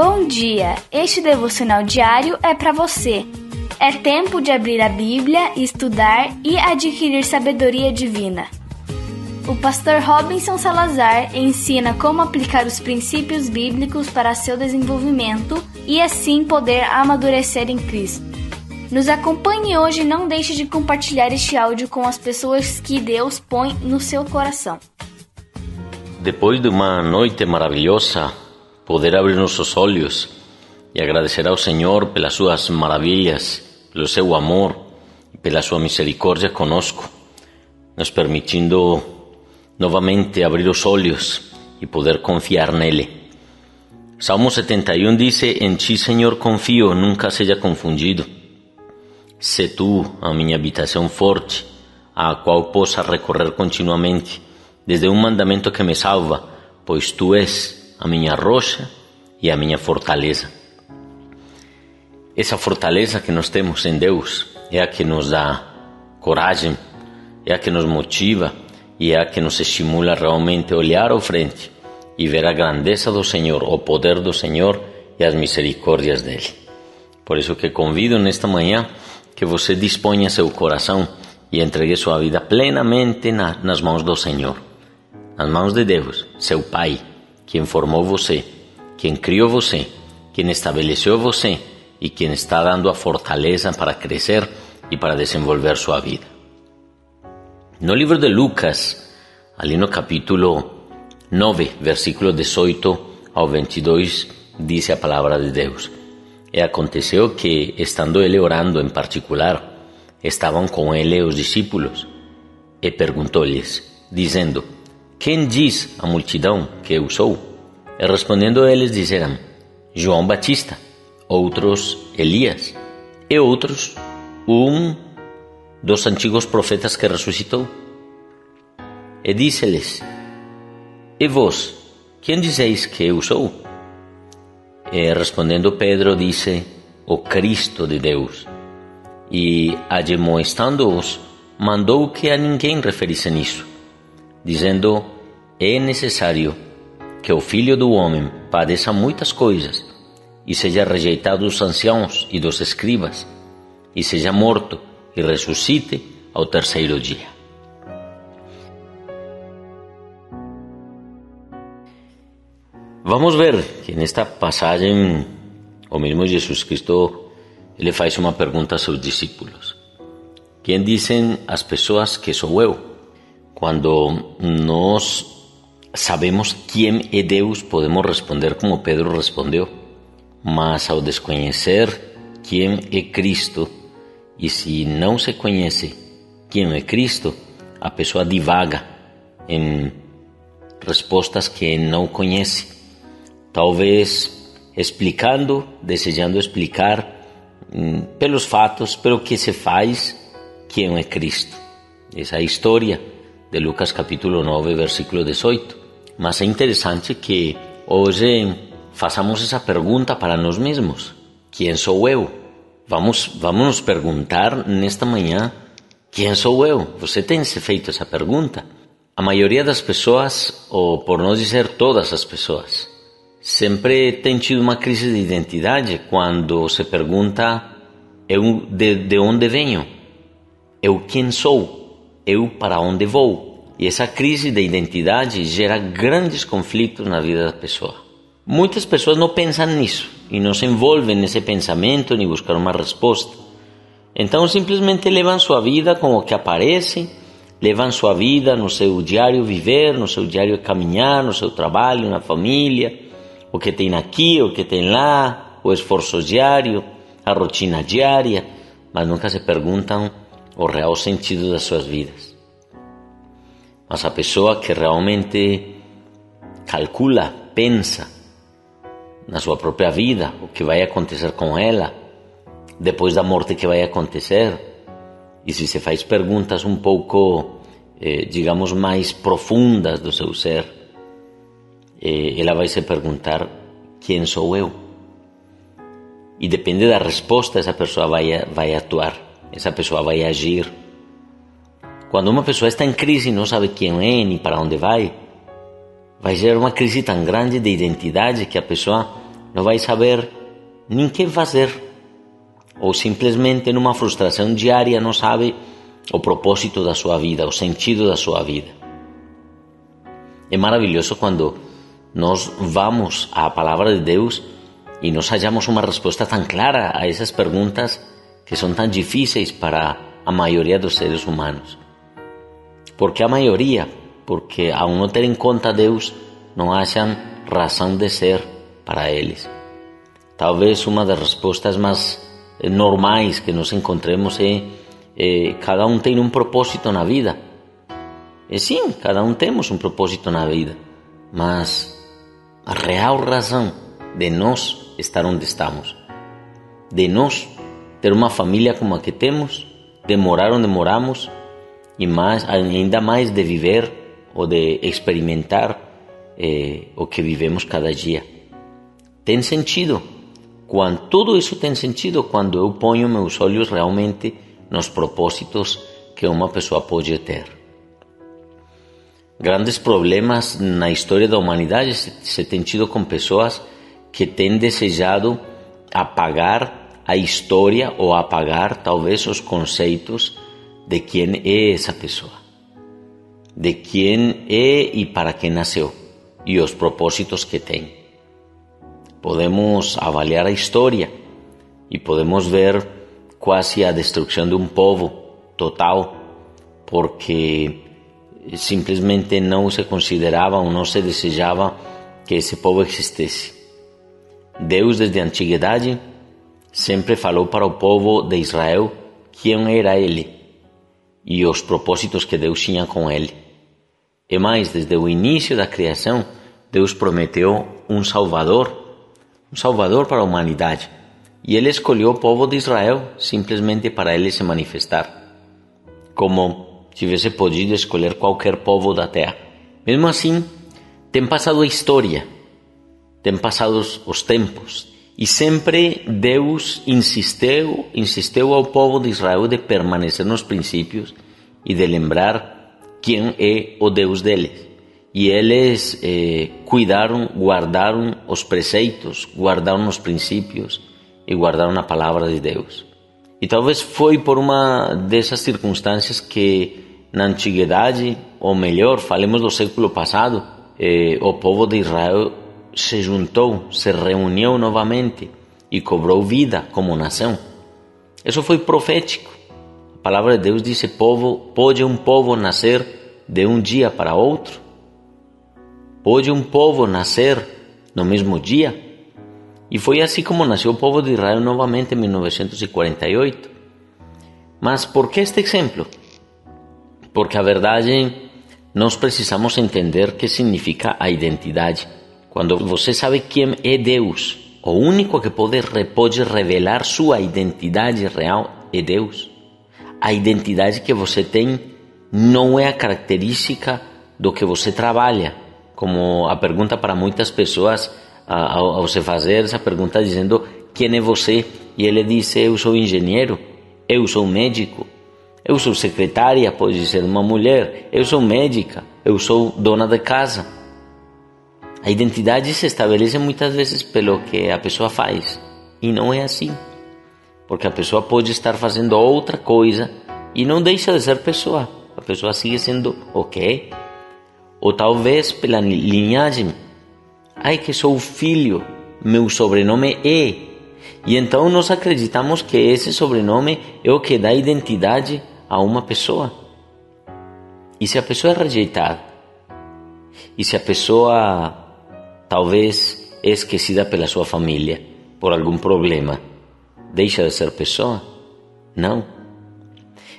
Bom dia! Este devocional diário é para você. É tempo de abrir a Bíblia, estudar e adquirir sabedoria divina. O pastor Robinson Salazar ensina como aplicar os princípios bíblicos para seu desenvolvimento e assim poder amadurecer em Cristo. Nos acompanhe hoje e não deixe de compartilhar este áudio com as pessoas que Deus põe no seu coração. Depois de uma noite maravilhosa, poder abrir nossos olhos e agradecer ao Senhor pelas suas maravilhas, pelo seu amor e pela sua misericórdia conosco, nos permitindo novamente abrir os olhos e poder confiar nele. Salmo 71 diz: "Em ti, Senhor, confio, nunca seja confundido. Sê tu a minha habitação forte, a qual possa recorrer continuamente, desde um mandamento que me salva, pois tu és a minha rocha e a minha fortaleza." Essa fortaleza que nós temos em Deus é a que nos dá coragem, é a que nos motiva e é a que nos estimula realmente a olhar à frente e ver a grandeza do Senhor, o poder do Senhor e as misericórdias dele. Por isso que convido nesta manhã que você disponha seu coração e entregue sua vida plenamente nas mãos do Senhor, nas mãos de Deus, seu Pai, quem formou você, quem criou você, quem estabeleceu você e quem está dando a fortaleza para crescer e para desenvolver sua vida. No livro de Lucas, ali no capítulo 9, versículo 18 ao 22, diz a palavra de Deus: "E aconteceu que, estando ele orando em particular, estavam com ele os discípulos, e perguntou-lhes, dizendo: Quem diz a multidão que eu sou? E respondendo eles disseram: João Batista, outros Elias, e outros dos antigos profetas que ressuscitou. E disse-lhes: E vós, quem dizeis que eu sou? E respondendo Pedro disse: O Cristo de Deus. E, admoestando-os, mandou que a ninguém referissem isso, dizendo: É necessário que o Filho do Homem padeça muitas coisas, e seja rejeitado dos anciãos e dos escribas, e seja morto, e ressuscite ao terceiro dia. Vamos ver que nesta passagem o mesmo Jesus Cristo ele faz uma pergunta aos seus discípulos: Quem dizem as pessoas que sou eu? Quando nós sabemos quem é Deus, podemos responder como Pedro respondeu. Mas ao desconhecer quem é Cristo, e se não se conhece quem é Cristo, a pessoa divaga em respostas que não conhece, talvez explicando, desejando explicar pelos fatos, pelo que se faz, quem é Cristo. Essa é a história de Lucas capítulo 9, versículo 18. Mas é interessante que hoje façamos essa pergunta para nós mesmos: quem sou eu? Vamos nos perguntar nesta manhã: quem sou eu? Você tem se feito essa pergunta? A maioria das pessoas, ou por não dizer todas as pessoas, sempre tem tido uma crise de identidade quando se pergunta: eu de onde venho? Eu quem sou? Eu para onde vou? E essa crise de identidade gera grandes conflitos na vida da pessoa. Muitas pessoas não pensam nisso e não se envolvem nesse pensamento nem buscar uma resposta. Então simplesmente levam sua vida com o que aparece, levam sua vida no seu diário viver, no seu diário caminhar, no seu trabalho, na família, o que tem aqui, o que tem lá, o esforço diário, a rotina diária, mas nunca se perguntam o real sentido das suas vidas. Mas a pessoa que realmente calcula, pensa na sua própria vida, o que vai acontecer com ela, depois da morte que vai acontecer, e se se faz perguntas um pouco, digamos, mais profundas do seu ser, ela vai se perguntar: quem sou eu? E depende da resposta, essa pessoa vai atuar, essa pessoa vai agir. Quando uma pessoa está em crise e não sabe quem é nem para onde vai gerar uma crise tão grande de identidade que a pessoa não vai saber nem o que fazer, ou simplesmente numa frustração diária não sabe o propósito da sua vida, o sentido da sua vida. É maravilhoso quando nós vamos à palavra de Deus e nós hallamos uma resposta tão clara a essas perguntas que são tão difíceis para a maioria dos seres humanos. Por que a maioria? Porque ao não ter em conta Deus, não acham razão de ser para eles. Talvez uma das respostas mais normais que nós encontremos é cada um tem um propósito na vida. Sim, cada um temos um propósito na vida, mas a real razão de nós estar onde estamos, de nós ter uma família como a que temos, de morar onde moramos e ainda mais de viver ou de experimentar o que vivemos cada dia. Tem sentido. Tudo isso tem sentido quando eu ponho meus olhos realmente nos propósitos que uma pessoa pode ter. Grandes problemas na história da humanidade se tem tido com pessoas que têm desejado apagar a história ou apagar talvez os conceitos de quem é essa pessoa, de quem é e para quem nasceu e os propósitos que tem. Podemos avaliar a história e podemos ver quase a destruição de um povo total, porque simplesmente não se considerava ou não se desejava que esse povo existisse. Deus, desde a antiguidade, sempre falou para o povo de Israel quem era ele e os propósitos que Deus tinha com ele. E mais, desde o início da criação, Deus prometeu um Salvador para a humanidade. E ele escolheu o povo de Israel simplesmente para ele se manifestar, como se tivesse podido escolher qualquer povo da terra. Mesmo assim, tem passado a história, tem passado os tempos, e sempre Deus insistiu ao povo de Israel de permanecer nos princípios e de lembrar quem é o Deus deles. E eles cuidaram, guardaram os preceitos, guardaram os princípios e guardaram a palavra de Deus. E talvez foi por uma dessas circunstâncias que na antiguidade, ou melhor, falemos do século passado, o povo de Israel se juntou, se reuniu novamente e cobrou vida como nação. Isso foi profético. A palavra de Deus diz: pode um povo nascer de um dia para outro? Pode um povo nascer no mesmo dia? E foi assim como nasceu o povo de Israel novamente em 1948. Mas por que este exemplo? Porque a verdade, nós precisamos entender o que significa a identidade. Quando você sabe quem é Deus, o único que pode revelar sua identidade real é Deus. A identidade que você tem não é a característica do que você trabalha, como a pergunta para muitas pessoas ao se fazer essa pergunta dizendo quem é você, e ele diz: eu sou engenheiro, eu sou médico, eu sou secretária, pode ser uma mulher, eu sou médica, eu sou dona de casa. A identidade se estabelece muitas vezes pelo que a pessoa faz, e não é assim, porque a pessoa pode estar fazendo outra coisa e não deixa de ser pessoa, a pessoa sigue sendo o que é. Ou talvez pela linhagem: que sou filho, meu sobrenome é. E então nós acreditamos que esse sobrenome é o que dá identidade a uma pessoa. E se a pessoa é rejeitada? E se a pessoa talvez é esquecida pela sua família por algum problema, deixa de ser pessoa? Não.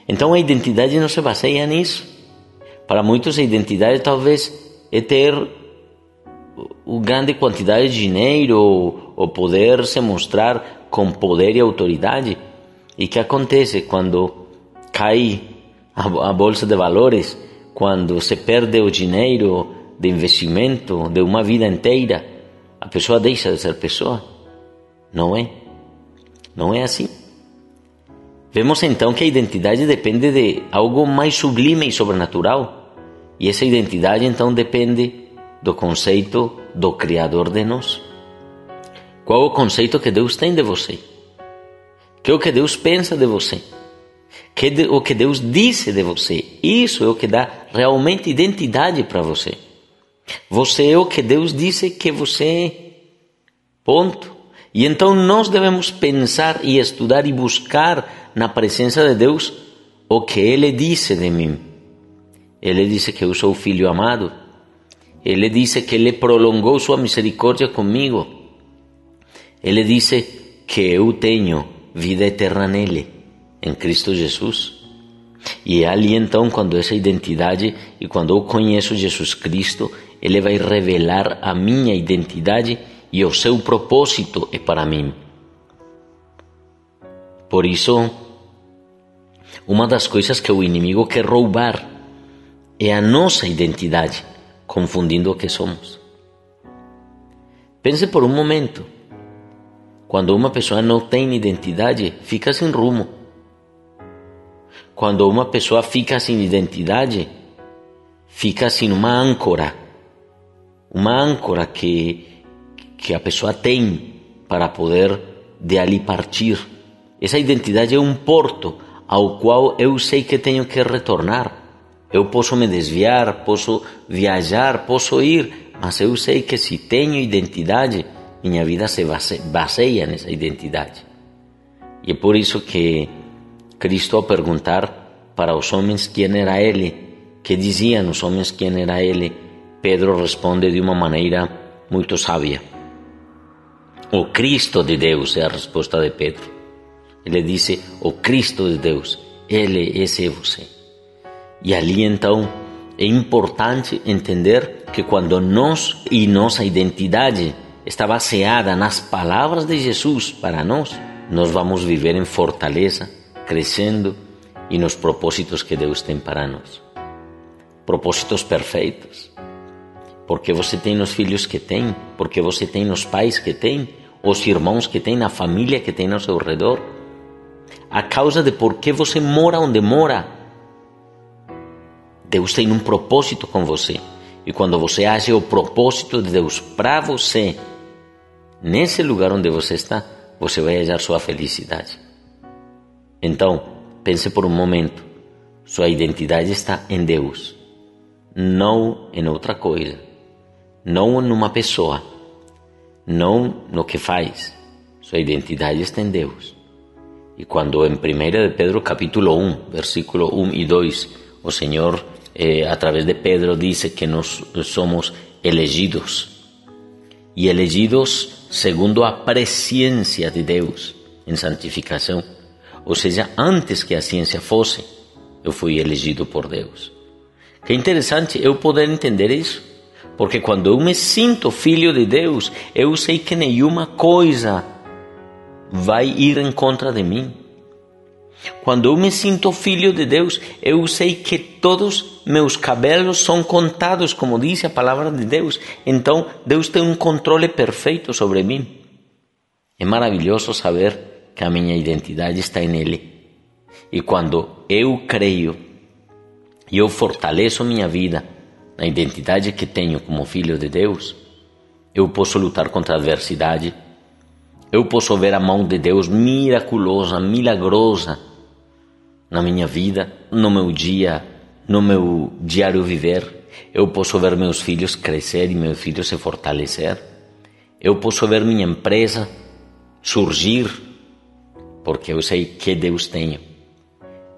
Então a identidade não se baseia nisso. Para muitos a identidade talvez é ter grande quantidade de dinheiro ou poder se mostrar com poder e autoridade. E o que acontece quando cai a bolsa de valores, quando se perde o dinheiro de investimento de uma vida inteira? A pessoa deixa de ser pessoa? Não é. Não é assim. Vemos então que a identidade depende de algo mais sublime e sobrenatural. E essa identidade então depende do conceito do Criador de nós. Qual é o conceito que Deus tem de você? Que é o que Deus pensa de você? O que Deus disse de você? Isso é o que dá realmente identidade para você. Você é o que Deus disse que você é. Ponto. E então nós devemos pensar e estudar e buscar na presença de Deus o que Ele disse de mim. Ele disse que eu sou filho amado. Ele disse que Ele prolongou sua misericórdia comigo. Ele disse que eu tenho vida eterna nele, em Cristo Jesus. E é ali então, quando essa identidade e quando eu conheço Jesus Cristo, Ele vai revelar a minha identidade e o seu propósito é para mim. Por isso, uma das coisas que o inimigo quer roubar é a nossa identidade, confundindo o que somos. Pense por um momento. Quando uma pessoa não tem identidade, fica sem rumo. Quando uma pessoa fica sem identidade, fica sem uma âncora que a pessoa tem para poder de ali partir. Essa identidade é um porto ao qual eu sei que tenho que retornar. Eu posso me desviar, posso viajar, posso ir, mas eu sei que se tenho identidade, minha vida se baseia nessa identidade. E é por isso que Cristo, ao perguntar para os homens quem era Ele, que diziam os homens quem era Ele, Pedro responde de uma maneira muito sábia. O Cristo de Deus é a resposta de Pedro. Ele disse, o Cristo de Deus, esse é você. E ali então é importante entender que quando nossa identidade está baseada nas palavras de Jesus para nós vamos viver em fortaleza, crescendo e nos propósitos que Deus tem para nós. Propósitos perfeitos. Porque você tem os filhos que tem, porque você tem os pais que tem, os irmãos que tem, a família que tem ao seu redor. A causa de por que você mora onde mora. Deus tem um propósito com você. E quando você age o propósito de Deus para você, nesse lugar onde você está, você vai achar sua felicidade. Então, pense por um momento. Sua identidade está em Deus, não em outra coisa, não numa pessoa, não no que faz. Sua identidade está em Deus. E quando em 1 de Pedro capítulo 1, versículo 1 e 2, o Senhor, através de Pedro, diz que nós somos elegidos. E elegidos segundo a presciência de Deus em santificação. Ou seja, antes que a ciência fosse, eu fui elegido por Deus. Que interessante eu poder entender isso. Porque quando eu me sinto filho de Deus, eu sei que nenhuma coisa vai ir em contra de mim. Quando eu me sinto filho de Deus, eu sei que todos meus cabelos são contados, como diz a palavra de Deus. Então, Deus tem um controle perfeito sobre mim. É maravilhoso saber que a minha identidade está nele. E quando eu creio e eu fortaleço minha vida na identidade que tenho como filho de Deus, eu posso lutar contra a adversidade. Eu posso ver a mão de Deus miraculosa, milagrosa na minha vida, no meu dia, no meu diário viver. Eu posso ver meus filhos crescer e meus filhos se fortalecer. Eu posso ver minha empresa surgir, porque eu sei que Deus tem.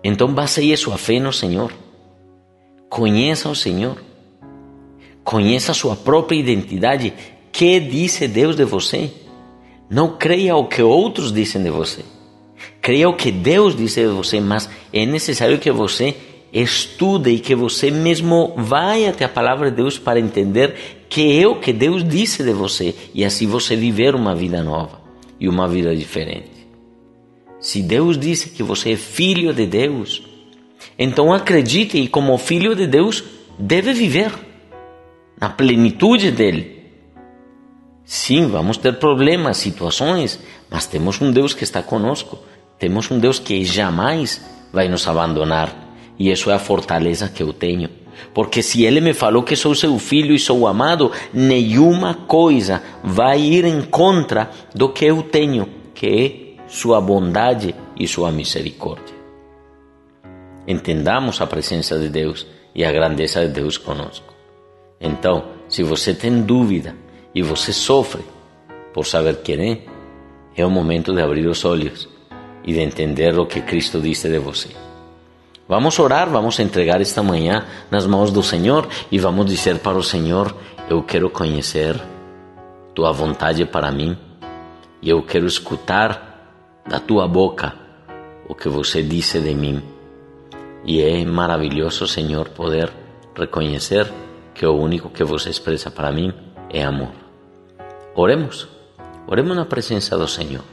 Então baseie sua fé no Senhor. Conheça o Senhor. Conheça a sua própria identidade. Que disse Deus de você? Não creia o que outros dizem de você. Creia o que Deus disse de você, mas é necessário que você estude e que você mesmo vá até a palavra de Deus para entender que é o que Deus disse de você e assim você viver uma vida nova e uma vida diferente. Se Deus disse que você é filho de Deus, então acredite e como filho de Deus deve viver na plenitude dele. Sim, vamos ter problemas, situações, mas temos um Deus que está conosco. Temos um Deus que jamais vai nos abandonar. E isso é a fortaleza que eu tenho. Porque se Ele me falou que sou seu filho e sou amado, nenhuma coisa vai ir em contra do que eu tenho, que é sua bondade e sua misericórdia. Entendamos a presença de Deus e a grandeza de Deus conosco. Então, se você tem dúvida e você sofre por saber quem é o momento de abrir os olhos e de entender o que Cristo disse de você. Vamos orar, vamos entregar esta manhã nas mãos do Senhor e vamos dizer para o Senhor: eu quero conhecer tua vontade para mim e eu quero escutar da tua boca o que você disse de mim. E é maravilhoso, Senhor, poder reconhecer que o único que você expressa para mim é amor. Oremos na presença do Senhor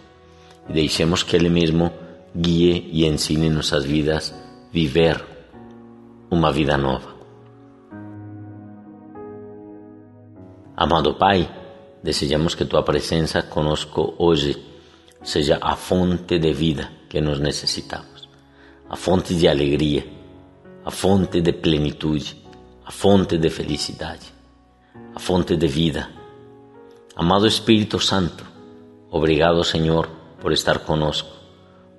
e deixemos que Ele mesmo guie e ensine nossas vidas viver uma vida nova. Amado Pai, desejamos que tua presença conosco hoje seja a fonte de vida que nós necessitamos, a fonte de alegria, a fonte de plenitude, a fonte de felicidade, a fonte de vida. Amado Espírito Santo, obrigado, Senhor, por estar conosco.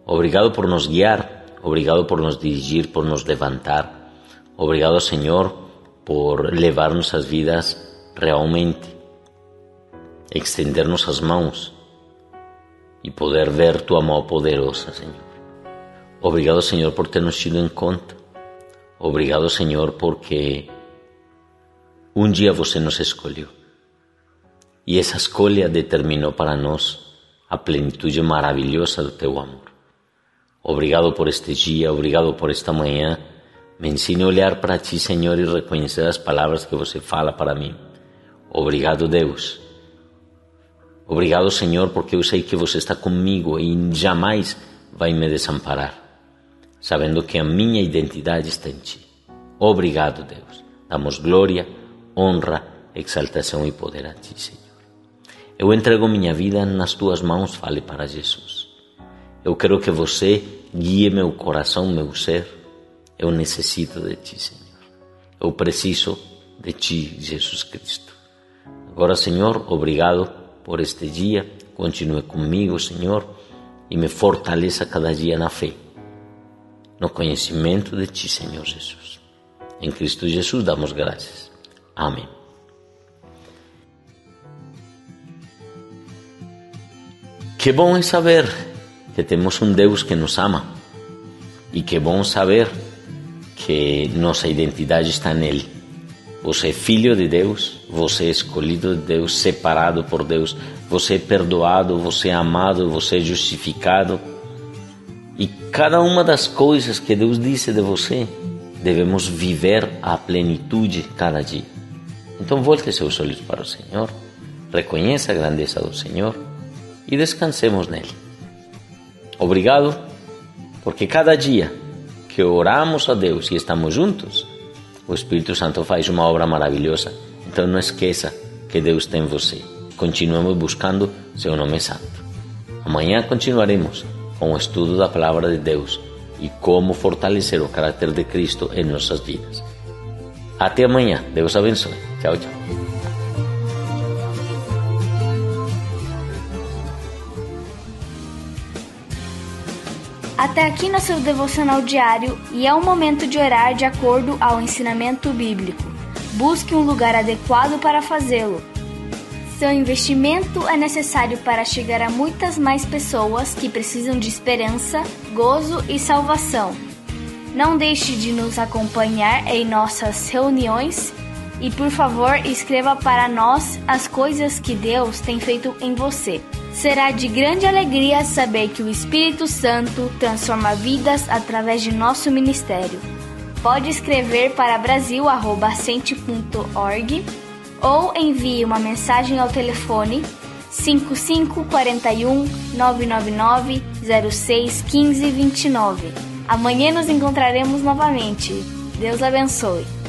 Obrigado por nos guiar, obrigado por nos dirigir, por nos levantar. Obrigado, Senhor, por levar nossas vidas realmente, extendernos as mãos e poder ver tua mão poderosa, Senhor. Obrigado, Senhor, por ter nos tido em conta. Obrigado, Senhor, porque um dia você nos escolheu. E essa escolha determinou para nós a plenitude maravilhosa do teu amor. Obrigado por este dia, obrigado por esta manhã. Me ensine a olhar para ti, Senhor, e reconhecer as palavras que você fala para mim. Obrigado, Deus. Obrigado, Senhor, porque eu sei que você está comigo e jamais vai me desamparar, sabendo que a minha identidade está em ti. Obrigado, Deus. Damos glória, honra, exaltação e poder a ti, Senhor. Eu entrego minha vida nas tuas mãos, fale para Jesus. Eu quero que você guie meu coração, meu ser. Eu necessito de ti, Senhor. Eu preciso de ti, Jesus Cristo. Agora, Senhor, obrigado por este dia. Continue comigo, Senhor, e me fortaleça cada dia na fé, no conhecimento de ti, Senhor Jesus. Em Cristo Jesus damos graças. Amém. Que bom é saber que temos um Deus que nos ama. E que bom saber que nossa identidade está nele. Você é filho de Deus, você é escolhido de Deus, separado por Deus, você é perdoado, você é amado, você é justificado. E cada uma das coisas que Deus disse de você, devemos viver a plenitude cada dia. Então volte seus olhos para o Senhor, reconheça a grandeza do Senhor e descansemos nele. Obrigado, porque cada dia que oramos a Deus e estamos juntos, o Espírito Santo faz uma obra maravilhosa. Então não esqueça que Deus tem você. Continuemos buscando seu nome santo. Amanhã continuaremos com o estudo da palavra de Deus e como fortalecer o caráter de Cristo em nossas vidas. Até amanhã. Deus abençoe. Tchau, tchau. Até aqui nosso devocional diário e é um momento de orar de acordo ao ensinamento bíblico. Busque um lugar adequado para fazê-lo. Seu investimento é necessário para chegar a muitas mais pessoas que precisam de esperança, gozo e salvação. Não deixe de nos acompanhar em nossas reuniões e, por favor, escreva para nós as coisas que Deus tem feito em você. Será de grande alegria saber que o Espírito Santo transforma vidas através de nosso ministério. Pode escrever para brasil@ascente.org ou envie uma mensagem ao telefone 5541 999 06 15 29. Amanhã nos encontraremos novamente. Deus abençoe.